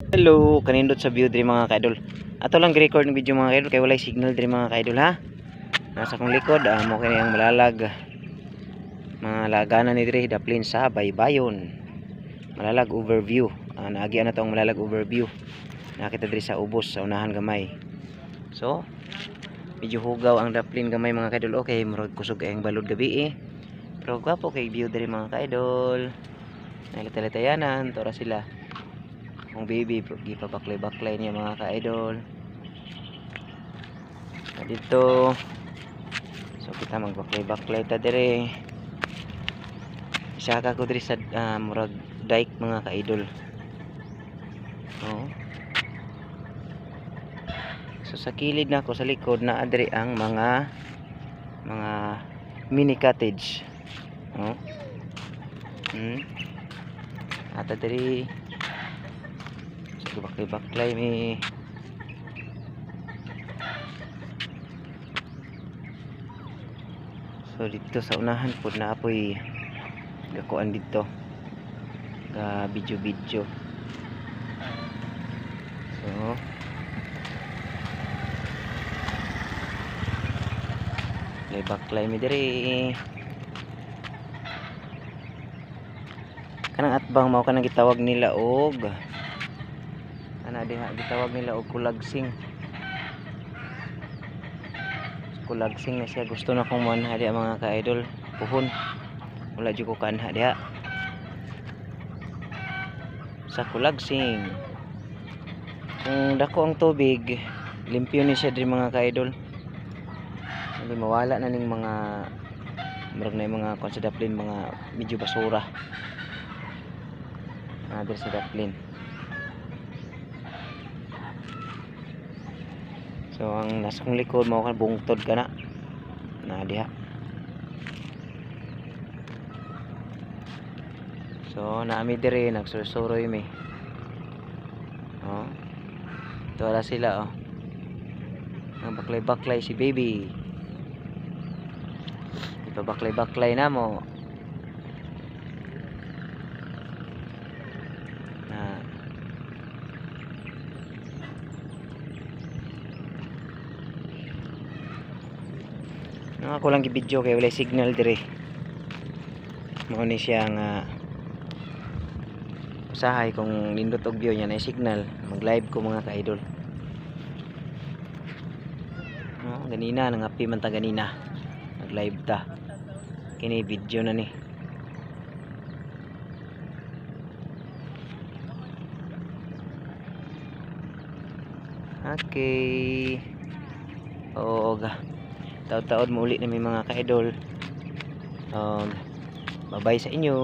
Hello, kanindot sa view diri mga kaidol. Ato lang gi-record ng video mga kaidol kay walay signal diri mga kaidol ha. Nasa kong likod mo kini ang malalag. Mga lagana ni diri daplin sa Baybayon. Malalag overview. Naagi na tong malalag overview. Nakita diri sa ubos sa unahan gamay. So, medyo hugaw ang daplin gamay mga kaidol. Okay, murag kusog kay ang balod gabi Pero gwapo kay view diri mga kaidol. Nalita-litayanan, tora sila. Ang baby gipabaklay-baklay niya mga ka-idol. Dito. So kita magbaklay-baklay ta dire. Isa ka ko diri sa murag dike mga ka-idol. Oh. So sa kilid nako sa likod na diri ang mga mini cottage. Oh. Ata diri baklay-baklay mi. So dito sa unahan po na apoy gakuan dito ga video. So baklay mi diri. Kanang atbang mao kanang gitawag nila og diha gitawag nila og kulagsing na siya. Gusto na kong manha diha mga ka-idol. Puhon wala jud ko kanha diha sa kulagsing. Kung dako ang tubig limpyo ni siya diri mga ka-idol. Hindi mawala na ning mga murag na mga konsidaplin mga medyo basura diri sa daplin. So ang nasa kong likod mao kan bungtod kana na diha. So naami diri nagsusuroy mi. Oh. Ito wala sila Ang baklay-baklay si baby. Ipabaklay-baklay na mo. Ako lang gi-video kay wala signal dire. Mao ni siya nga usahay kung nindot og view niya na signal, mag-live ko mga ka-idol. Ganina nangapi man ta ganina. Mag-live ta. Kini video na ni. Okay. Oo ga. Taod-taod mo ulit na may mga ka-idol. Bye-bye sa inyo.